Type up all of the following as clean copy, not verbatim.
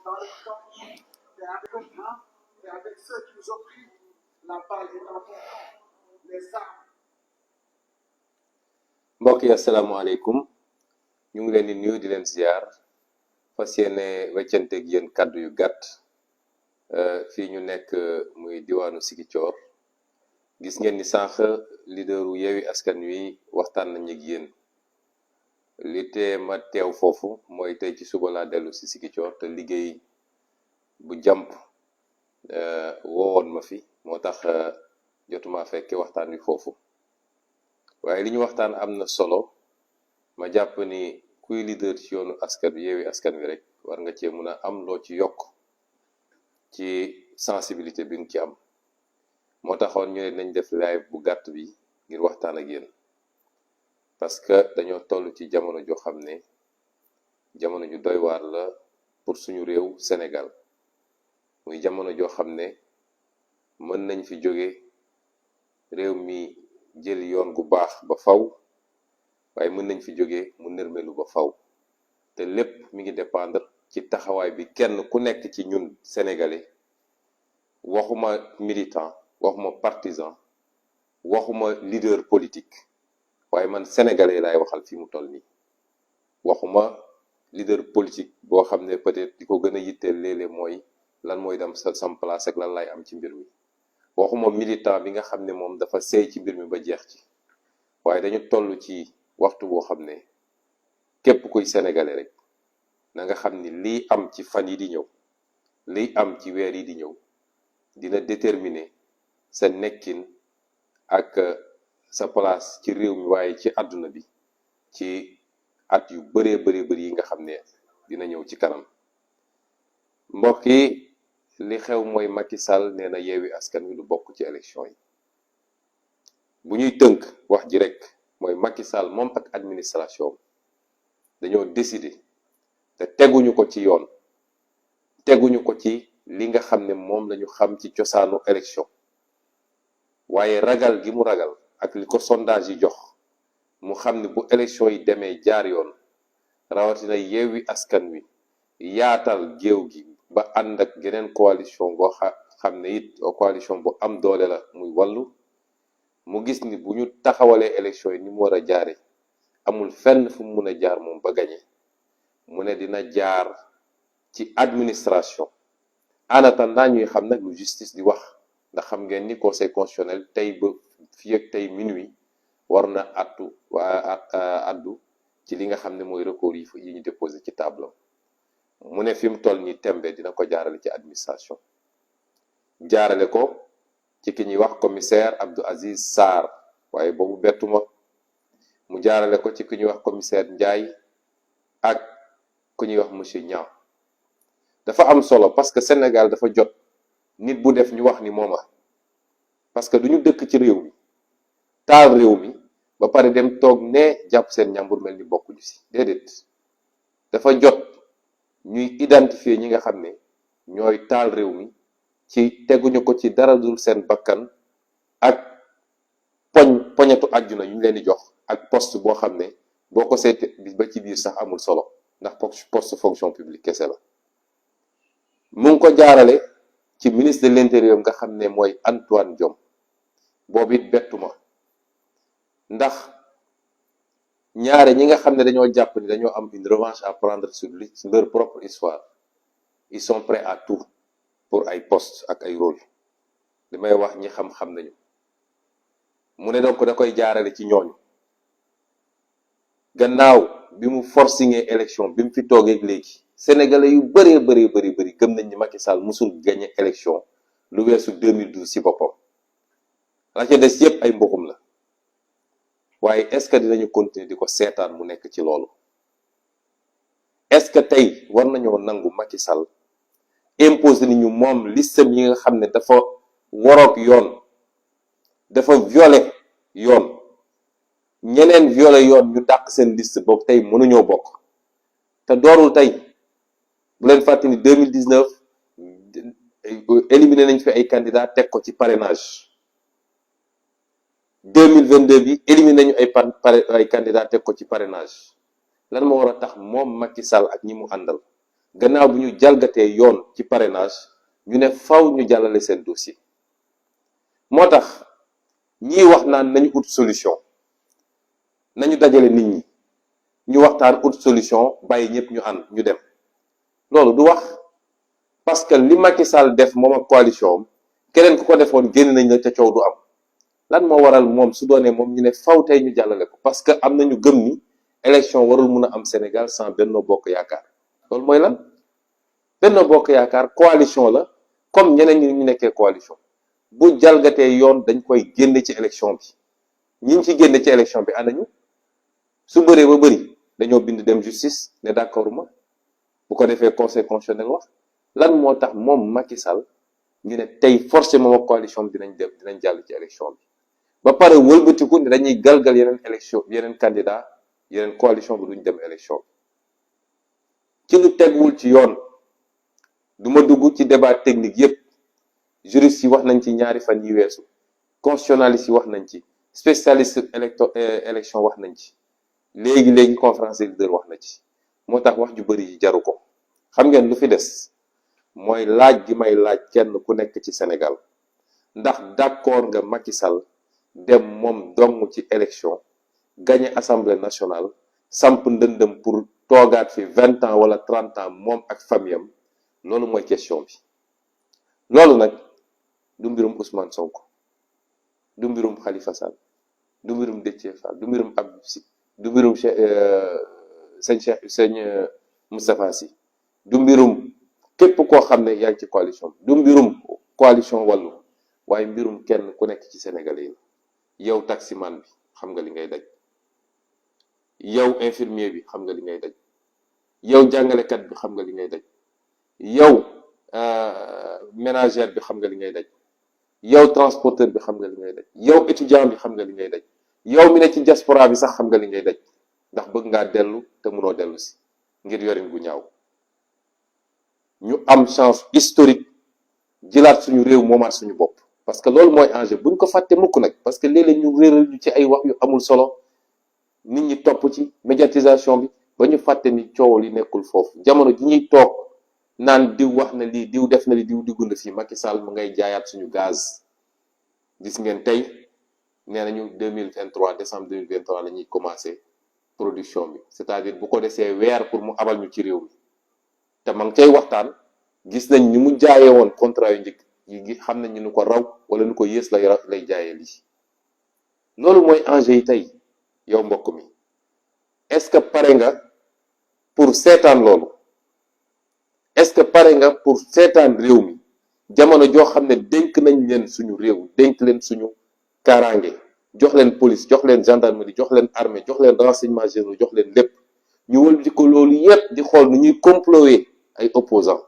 dans le temps, et avec un grand, et avec ceux qui nous ont pris la balle et l'emportant les armes. mbokk yi asalaamaaleykum ñu ngi leen di nuyu di leen ziar fas yéene weccante ak yéen kàddu yu gàtt fii ñu nekk muy diwaanu Sigicoor. gis ngeen ni sànq leaderu Yewwi Askan Wi waxtaan nañ ak yéen li tee ma teew foofu mooy tey ci suba laa dellu si Sigicoor te liggéey bu jàmp woowoon ma fi moo tax jotuma fekke waxtaan wi foofu. waaye li ñu waxtaan am na solo ma jàpp ni kuy leader ci yoonu askan wi Yewwi Askan Wi rek war nga cee mun a am loo ci yokk ci sensibilité bi nga ci am moo taxoon ñu ne nañ def live bu gàtt bi ngir waxtaan ak yéen parce que dañoo toll ci jamono joo xam ne jamono ju doy waar la pour suñu réew Sénégal muy jamono joo xam ne mën nañ fi jóge réew mi jël yoon gu baax ba faw waaye mën nañ fi jóge mu nërmelu ba faw te lépp mi ngi dépendre ci taxawaay bi kenn ku nekk ci ñun sénégalais waxuma militant waxuma partisan waxuma leader politique waaye man sénégalais laay waxal fi mu toll nii waxuma leader politique boo xam ne peut-être di ko gën a yitteel léeg-léeg mooy lan mooy dem sam place ak lan laay am ci mbir mi waxuma militant bi nga xam ne moom dafa seey ci mbir mi ba jeex ci waaye dañu toll ci waxtu boo xam ne képp kuy sénégalais rek na nga xam ni lii am ci fan yi di ñëw lii am ci weer yi di ñëw dina déterminer sa nekkin ak sa place ci réew mi waaye ci àdduna bi ci at yu bëree bëri yi nga xam ne dina ñëw ci kanam. mbokk yi li xew mooy Macky Sall nee na Yewwi Askan Wi du bokk ci élection yi bu ñuy tënk wax ji rek mooy Macky Sall moom ak administration dañoo décider te teguñu ko ci yoon teguñu ko ci li nga xam ne moom lañu xam ci cosaanu élection waaye ragal gi mu ragal ak li ko sondage yi jox mu xam ne bu élection yi demee jaar yoon rawatina Yewwi Askan Wi yaatal géew gi ba ànd ak geneen coalition boo xam ne it coalition bu am doole la muy wàllu mu gis ni bu ñu taxawalee élection yi ni mu war a jaare amul fenn fu mu mun a jaar moom ba gañe mu ne dina jaar ci administration en attendant ñuy xam nag lu justice di wax ndax xam ngeen ni conseil constitutionnel tey ba fii ak tey minuit war na addu ci li nga xam ne mooy recours yi ñu déposé ci table mu ne fi mu toll nii tembe dina ko jaarale ci administration jaarale ko ci ki ñuy wax commissaire Abdou Aziz Sarr waaye boobu bettuma mu jaarale ko ci ki ñuy wax commissaire Ndiaye ak ku ñuy wax monsieur Niang dafa am solo parce que Sénégal dafa jot nit bu def ñu wax ni mooma parce que du ñu dëkk ci réew mi taal réew mi ba pare dem toog ne jàpp seen ñàmbur mel ni bokkuñu si déedéet dafa jot ñuy identifier ñi nga xam ne ñooy taal réew mi ci teguñu ko ci dara dul seen bakkan ak poñetu àjjuna yu ñu leen di jox ak poste boo xam ne boo ko seete ba ci biir sax amul solo ndax poste fonction publique kese la. mu ngi ko jaarale ci ministre de l'intérieur nga xam ne mooy Antoine Diome boobu it bettuma ndax ñaare ñi nga xam ne dañoo jàpp ni dañoo am une revanche à prendre sur leur propre histoire ils sont prêts à tout pour ay poste ak ay rôle li may wax ñi xam-xam nañu mu ne donc da koy jaarale ci ñooñu gannaaw bi mu forcingé élection bi mu fi toogee léegi sénégalais yu bëri gëm nañ ni Macky Sall musul gagné élection lu weesu 2012 ci boppam la ca des yépp ay mboxum la waaye est-ce que dinañu continuer di ko seetaan mu nekk ci loolu est-ce que tey war nañoo nangu Macky Sall imposé ni ñu moom listam yi nga xam ne dafa waroog yoon dafa violé yoon ñeneen violé yoon ñu dàq seen liste boobu tey mënuñoo bokk te doorul tey bu leen fàtte ni 2019 éliminé nañ fi ay candidats teg ko ci parrainage 2022 bi éliminé nañu ay candidats teg ko ci parrainage lan moo war a tax moom Macky Sall ak ñi mu àndal gannaaw bu ñu jalgatee yoon ci parrainage ñu ne faw ñu jàllale seen dossier moo tax ñii wax naan nañu ut solution nañu dajale nit ñi ñu waxtaan ut solution bàyyi ñëpp ñu ànd ñu dem loolu du wax parce que li Macky Sall def moom ak coalition am keneen ku ko defoon génn nañ la ca coow du am lan moo waral moom su doonee moom ñu ne faw tey ñu jàllale ko parce que am nañu gëm ni élection warul mun a am Sénégal sans Benno Bokk Yaakaar loolu mooy lan Benno Bokk Yaakaar coalition la comme ñeneen ñi ñu nekkee coalition bu jalgatee yoon dañ koy génne ci élection bi ñi ñu ci génne ci élection bi anañu su bëree ba bëri dañoo bind dem justice ne d'accord ma bu ko defee conseil constitutionnel wax lan moo tax moom Macky Sall ñu ne tey forcément ak coalition bi dinañ jàll ci élection bi ba pare wëlbatiku ne dañuy galgal yeneen élection yeneen candidat yeneen coalition bi duñ dem élection bi ci lu tegwul ci yoon du ma dugg ci débat technique yépp juristes yi wax nañ ci ñaari fan yi weesu constitutionnalistes yi wax nañ ci spécialiste élection wax nañ ci léegi conférence des leaders wax na ci moo tax wax ju bëri yi jaru ko xam ngeen lu fi des mooy laaj gi may laaj kenn ku nekk ci Sénégal ndax d'accord nga Macky Sall dem moom dong ci élection gagné assemblée nationale samp ndëndëm pour toogaat fi 20 ans wala 30 ans moom ak famiyam loolu mooy question bi loolu nag du mbirum Ousmane Sonko du mbirum Khalifa Sall du mbirum Déthié Fall du mbirum Abdou Sy du mbirum sëñ Moustapha Sy du mbirum képp koo xam ne yaa ngi ci coalition du mbirum coalition wàllu waaye mbirum kenn ku nekk ci Sénégalais yi yow taximan bi xam nga li ngay daj yow infirmier bi xam nga li ngay daj yow jàngalekat bi xam nga li ngay daj yow ménagère bi xam nga li ngay daj yow transporteur bi xam nga li ngay daj yow étudiant bi xam nga li ngay daj yow mi ne ci diaspora bi sax xam nga li ngay daj ndax bëgg ngaa dellu te mënoo dellu si ngir yorin gu ñaaw ñu am chance historique jëlaat suñu réew moomaat suñu bopp parce que loolu mooy enjeu buñ ko fàtte mukk nag parce que léeg-léeg ñu réeral ñu ci ay wax yu amul solo nit ñi topp ci médiatisation bi ba ñu fàtte ni coow li nekkul foofu jamono ji ñuy toog naan diw wax na lii diw def na li diw diggu na fii Macky Sall mu ngay jaayaat suñu gaz gis ngeen tey nee nañu 2023 décembre 2023 la ñuy commencé production bi c'est-à-dire bu ko desee weer pour mu abal ñu ci réew mi te ma ngi cay waxtaan gis nañ ni mu jaayee woon contrat yu njëkk yi xam nañ ñu ko raw wala nu ko yées lay jaayee lii loolu mooy enjeu yi tey yow mbokk mi est-ce que pare nga pour seetaan loolu est-ce que pare nga pour seetaan réew mi jamono joo xam ne dénk nañ leen suñu réew dénk leen suñu kaaraange jox leen police jox leen gendarmerie jox leen armée jox leen renseignement généraux jox leen lépp ñu wël di ko loolu yépp di xool nu ñuy comploter ay opposants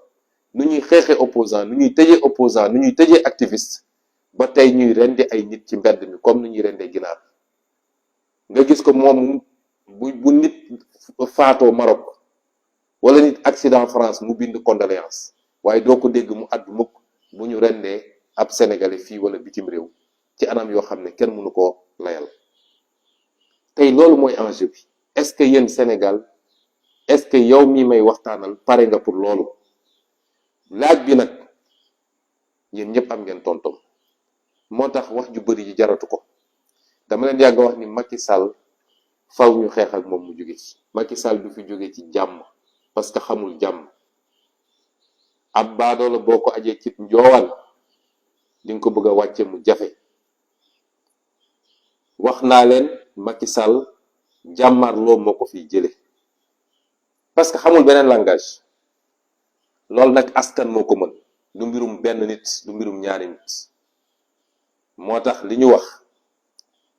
nu ñuy xeexee opposant nu ñuy tëjee opposant nu ñuy tëjee activiste ba tey ñuy rendi ay nit ci mbedd mi comme nu ñuy rendee ginaar nga gis ko moom bu nit faatoo Maroc wala nit accident France mu bind condoléance waaye doo ko dégg mu àddu mukk bu ñu rendee ab sénégalais fii wala bitim réew ci anam yoo xam ne kenn mënu koo layal tey loolu mooy enjeu bi est-ce que yéen Sénégal est-ce que yow mii may waxtaanal pare nga pour loolu laaj bi nag yéen ñëpp am ngeen tontom moo tax wax ju bëri ji jaratu ko dama leen yàgg wax ni Macky Sall faw ñu xeex ak moom mu jóge ci Macky Sall du fi jóge ci jàmm parce que xamul jàmm ab baadoo la boo ko ajee ci njoowal di nga ko bëgg a wàcce mu jafe wax naa leen Macky Sall jàmmarloo moo ko fiy jële parce que xamul beneen langage loolu nag askan moo ko mën du mbirum benn nit du mbirum ñaari nit moo tax li ñu wax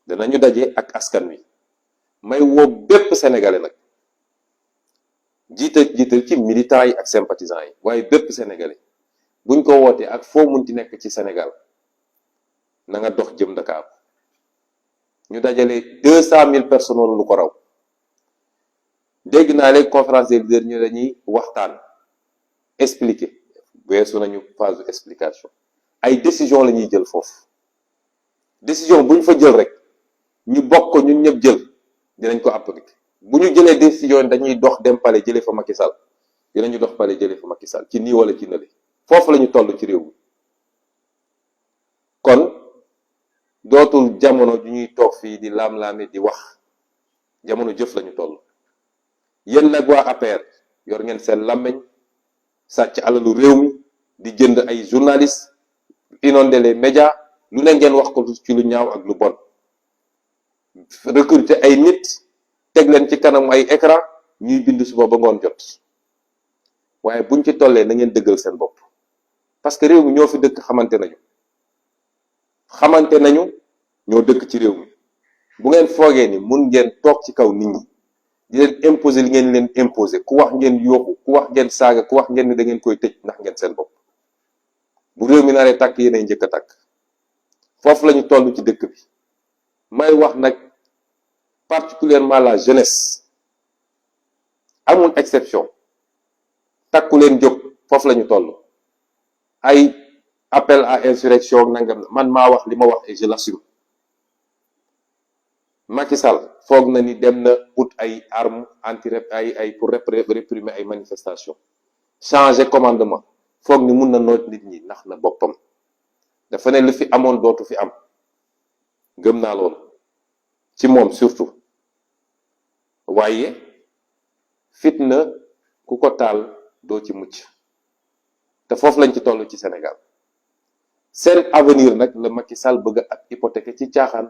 danañu daje ak askan wi may woo bépp sénégalais nag jiital ci militants yi ak sympathisants yi waaye bépp sénégalais buñ ko wootee ak foo munti nekk ci Sénégal na nga dox jëm Dakar ñu dajale 200 000 personnes wala lu ko raw dégg naa léegi conférence des leaders ñu dañuy waxtaan expliquer weesu nañu phase explication ay décision la ñuy jël foofu décision bu ñu fa jël rek ñu bokk ko ñun ñëpp jël dinañ ko appliquer bu ñu jëlee décision dañuy dox dem palais jëlee fa Macky Sall dinañu dox pale jëlee fa Macky Sall ci nii wala ci nële foofu la ñu toll ci réew mi kon dootul jamono ju ñuy toog fii di laam-laame di wax jamono jëf lañu toll yéen nag waa APR yor ngeen seen làmmeñ sàcc alalu réew mi di jënd ay journalistes inonder les médias lu ne ngeen wax ko ci lu ñaaw ak lu bon recruter ay nit teg leen ci kanam ay écran ñuy bind suba ba ngoon jot waaye buñ ci tollee na ngeen dëggal seen bopp parce que réew mi ñoo fi dëkk xamante nañu ñoo dëkk ci réew mi bu ngeen foogee ni mun ngeen toog ci kaw nit ñi di leen imposer li ngeen leen imposer ku wax ngeen yooxu ku wax ngeen saaga ku wax ngeen ni da ngeen koy tëj ndax ngeen seen bopp bu réew mi naree tàkk yéenay njëkk a tàkk foofu lañu toll ci dëkk bi may wax nag particulièrement la jeunesse amul exception takku leen jóg foofu lañu toll ay appel à insurrection nangam man maa wax li ma wax et je l'assume Macky Sall foog na ni dem na ut ay armes anti ay pour réprimer ay manifestations changer commandement foog ni mun na noot nit ñi ndax na boppam dafa ne lu fi amoon dootu fi am gëm naa loolu ci moom surtout waaye fitna ku ko taal doo ci mucc te foofu lañ ci toll ci Sénégal seen avenir nag la Macky Sall bëgg ak hypothéquer ci caaxaan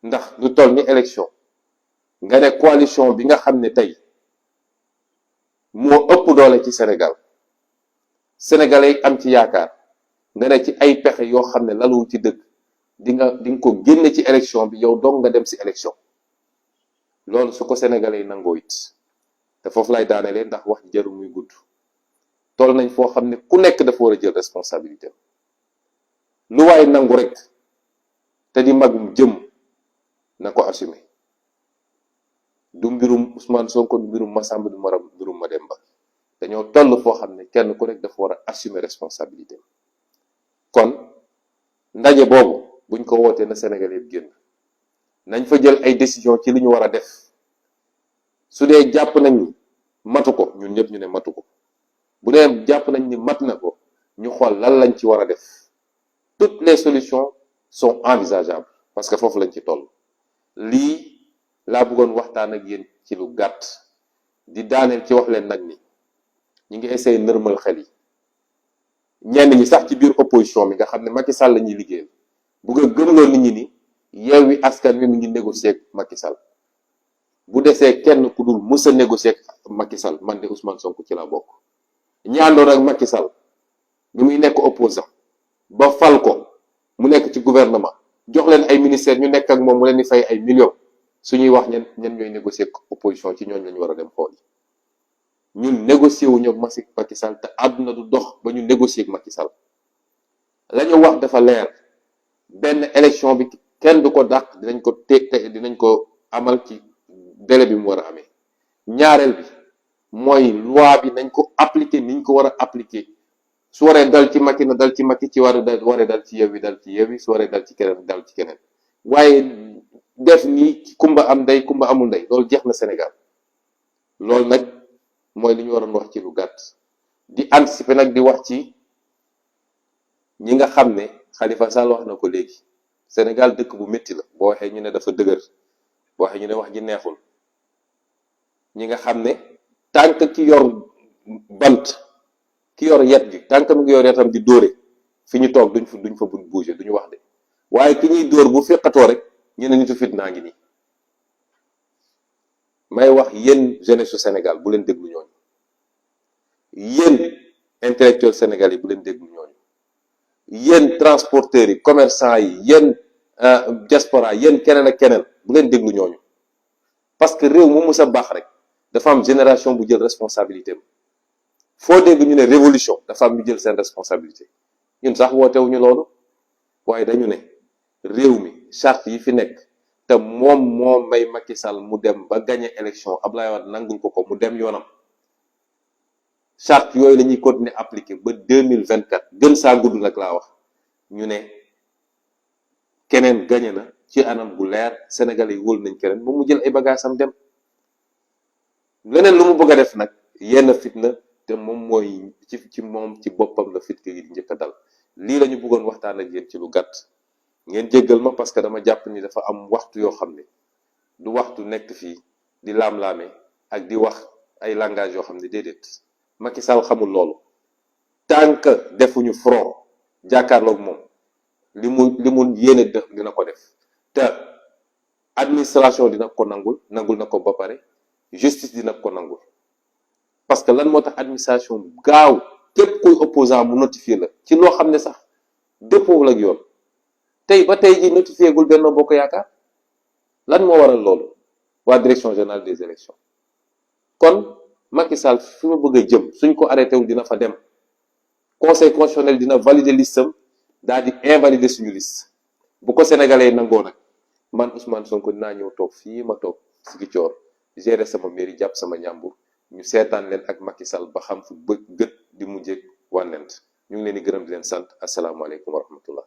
ndax lu toll ni élection nga ne coalition bi nga xam ne tey moo ëpp doole ci Sénégal sénégalais yi am ci yaakaar nga ne ci ay pexe yoo xam ne laluwul ci dëgg di nga ko génne ci élection bi yow dong nga dem ci élection loolu su ko sénégalais yi nangoo it te foofu lay daanelee ndax wax jaru muy gudd toll nañ foo xam ne ku nekk dafa war a jël responsabilité lu waay nangu rek te di magum jëm na ko assumer du mbirum Ousmane Sonko du mbirum Massamba du mbirum Mademba dañoo toll foo xam ne kenn ku nekk dafa war a assumer responsabilité kon ndaje boobu buñ ko wootee na Sénégal yëpp génn nañ fa jël ay décision ci li ñu war a def su dee jàpp nañ ni matu ko ñun ñëpp ñu ne matu ko bu dee jàpp nañ ni mat na ko ñu xool lan lañ ci war a def toutes les solutions sont envisageables parce que foofu lañ ci toll lii laa bëggoon waxtaan ak yéen ci lu gàtt di daaneel ci wax leen nag ni ñu ngi essayer nërmal xel yi ñenn ñi sax ci biir opposition bi nga xam ne Macky Sall la ñuy liggéeyal bëgg a gëmloo nit ñi ni Yewwi Askan Wi mi ngi négocier ak Macky Sall bu desee kenn ku dul mës a négocier ak Macky Sall man de Ousmane Sonko ci la bokk ñi àndoon ak Macky Sall bi muy nekk opposant ba fal ko mu nekk ci gouvernement jox leen ay ministères ñu nekk ak moom mu leen di fay ay millions suñuy wax ñen ñooy négocier ak opposition ci ñooñu lañu war a dem xool ñun négocier wuñu ak Macky Sall te àdduna du dox ba ñu négocier ak Macky Sall la ñu wax dafa leer benn élection bi kenn du ko dàq dinañ ko dinañ ko amal ci délai bi mu war a amee ñaareel bi mooy loi bi nañ ko appliquer niñ ko war a appliquer su waree dal ci Macky na dal ci Macky ci waree dal ci Yewwi dal ci Yewwi su waree dal ci keneen dal ci keneen waaye def nii kumba am ndey kumba amul ndey loolu jeex na Sénégal loolu nag mooy li ñu waroon wax ci lu gàtt di anticiper nag di wax ci ñi nga xam ne Khalifa Sall wax na ko léegi Sénégal dëkk bu métti la boo waxee ñu ne dafa dëgër boo waxee ñu ne wax ji neexul ñi nga xam ne tànk ki yor bant ki yor yet gi tànk mi ngi yor yetam di dóore fi ñu toog duñ fa bouger duñu wax de waaye ki ñuy dóor bu fekkatoo rek ñu ne nitu fit naa ngi nii may wax yéen jeunesse su Sénégal bu leen déglu ñooñu yéen intellectuel Sénégal yi bu leen déglu ñooñu yéen transporteurs yi commerçant yi yéen diaspora yéen keneen ak keneen bu leen déglu ñooñu parce que réew mu mës a baax rek dafa am génération bu jël responsabilité am foo dégg ñu ne révolution dafa am ñu jël seen responsabilité ñun sax wootewuñu loolu waaye dañu ne réew mi charte yi fi nekk te moom moo may Macky Sall mu dem ba gagné élection Abdoulaye Wade nangul ko mu dem yoonam charte yooyu la ñuy continuer appliquer ba 2024 gën saa gudd nag laa wax ñu ne keneen gagné na ci anam bu leer Sénégalais yi wóolu nañ keneen moom mu jël ay bagages am dem leneen lu mu bëgg a def nag yenn fitna te moom mooy ci moom ci boppam la fitna yi njëkk a dal. lii la ñu bëggoon waxtaan ak yéen ci lu gàtt ngeen jéggal ma parce que dama jàpp ni dafa am waxtu yoo xam ne du waxtu nekk fii di laam-laame ak di wax ay langage yoo xam ne déedéet Macky Sall xamul loolu. tant que defuñu front jàkkaarloog moom li mu yéene dina ko def te administration dina ko nangul na ko ba pare justice dina ko nangul parce que lan moo tax administration gaaw képp kuy opposant mu notifié la ci loo xam ne sax dëppoowul ak yoon tey ba tey ji notifié gul Benno Bokk Yaakaar lan moo waral loolu waa direction générale des élections kon Macky Sall fi mu bëgg a jëm suñ ko arrêté wul dina fa dem conseil constitutionnel dina valider listam daal di invalider suñu liste bu ko sénégalais yi nangoo nag man Ousmane Sonko dinaa ñëw toog fii ma toog Ziguinchor gérer sama mairie jàpp sama ñàmbur ñu seetaan leen ak Macky Sall ba xam fu gët di mujjee wànnent ñu ngi leen di gërëm di leen sant asalaamaaleykum wa rahmatullah